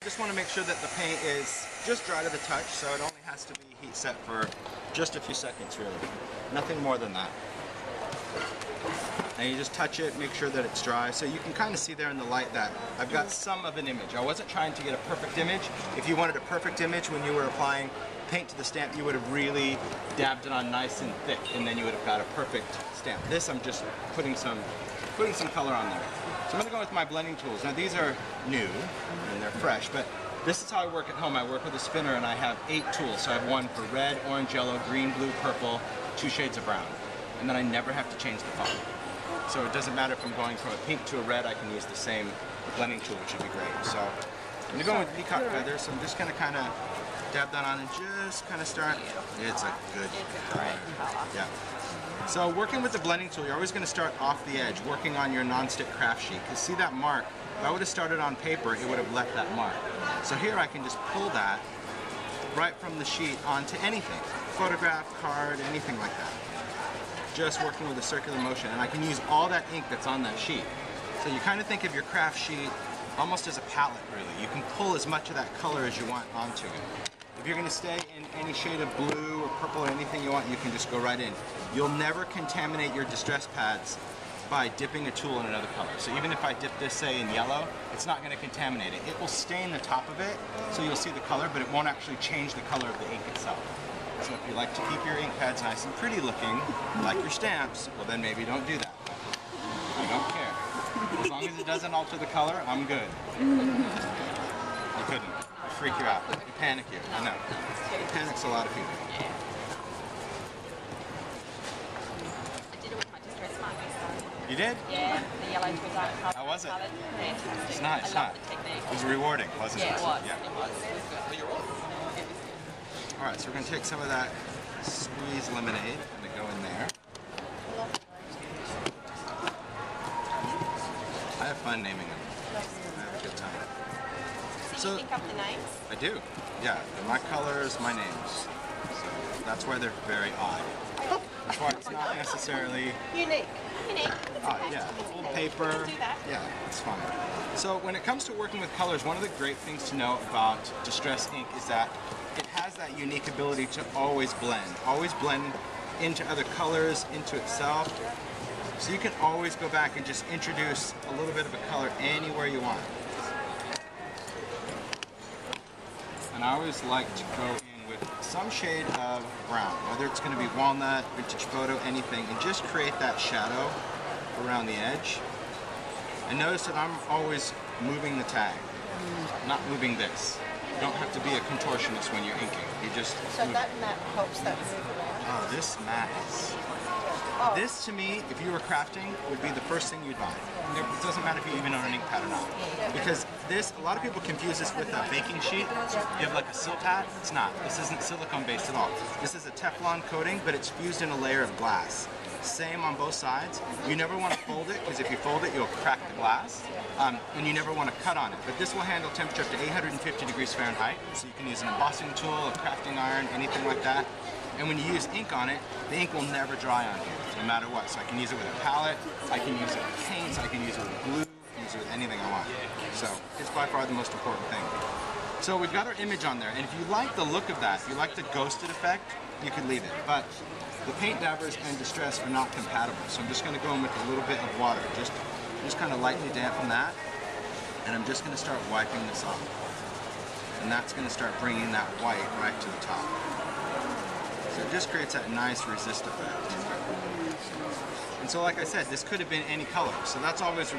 Just want to make sure that the paint is just dry to the touch, so it only has to be heat set for just a few seconds really. Nothing more than that. And you just touch it, make sure that it's dry. So you can kind of see there in the light that I've got some of an image. I wasn't trying to get a perfect image. If you wanted a perfect image when you were applying paint to the stamp, you would have really dabbed it on nice and thick, and then you would have got a perfect stamp. This, I'm just putting some color on there. So I'm going to go with my blending tools. Now these are new and they're fresh, but this is how I work at home. I work with a spinner and I have 8 tools. So I have one for red, orange, yellow, green, blue, purple, 2 shades of brown. And then I never have to change the color. So it doesn't matter if I'm going from a pink to a red, I can use the same blending tool, which would be great. So I'm going to go with peacock feather, so I'm just going to kind of dab that on and just kind of start. It's a good color. Yeah. So working with the blending tool, you're always going to start off the edge, working on your non-stick craft sheet. Because see that mark? If I would have started on paper, it would have left that mark. So here I can just pull that right from the sheet onto anything. Photograph, card, anything like that. Just working with a circular motion, and I can use all that ink that's on that sheet. So you kind of think of your craft sheet almost as a palette, really. You can pull as much of that color as you want onto it. If you're going to stay in any shade of blue or purple or anything you want, you can just go right in. You'll never contaminate your distress pads by dipping a tool in another color. So even if I dip this, say, in yellow, it's not going to contaminate it. It will stain the top of it, so you'll see the color, but it won't actually change the color of the ink itself. So if you like to keep your ink pads nice and pretty looking, like your stamps, well then maybe don't do that. I don't care. As long as it doesn't alter the color, I'm good. You couldn't. I freak you out. You panic you. I know. It panics a lot of people. I did it with my distress markers. You did? Yeah, the yellow twist. How was it? Fantastic. It's nice, I love the technique. It was rewarding, wasn't it? Yeah, it was. Yeah. It was. It was good. Alright, so we're going to take some of that squeezed lemonade and go in there. I have fun naming them. I have a good time. So you think up the names? I do. Yeah, they're my colors, my names. So that's why they're very odd. That's why it's not necessarily Unique. Unique. yeah, old paper. Do that. Yeah, it's fine. So when it comes to working with colors, one of the great things to know about Distress ink is that it has that unique ability to always blend into other colors, into itself. So you can always go back and just introduce a little bit of a color anywhere you want. And I always like to go in with some shade of brown, whether it's going to be walnut, vintage photo, anything, and just create that shadow around the edge. And notice that I'm always moving the tag, not moving this. You don't have to be a contortionist when you're inking. You just So that mat helps that move around? Oh, this mat is... This, to me, if you were crafting, would be the first thing you'd buy. It doesn't matter if you even own an ink pad or not. Because this, a lot of people confuse this with a baking sheet. You have like a sill pad. It's not. This isn't silicone based at all. This is a Teflon coating, but it's fused in a layer of glass. Same on both sides. You never want to fold it, because if you fold it, you'll crack the glass. And you never want to cut on it. But this will handle temperature up to 850 degrees Fahrenheit. So you can use an embossing tool, a crafting iron, anything like that. And when you use ink on it, the ink will never dry on here, no matter what. So I can use it with a palette, I can use it with paints, I can use it with glue, I can use it with anything I want. So it's by far the most important thing. So we've got our image on there, and if you like the look of that, if you like the ghosted effect, you could leave it. But the paint dabbers and Distress are not compatible, so I'm just going to go in with a little bit of water, just kind of lightly dampen that, and I'm just going to start wiping this off. And that's going to start bringing that white right to the top. So it just creates that nice resist effect. And so like I said, this could have been any color, so that's always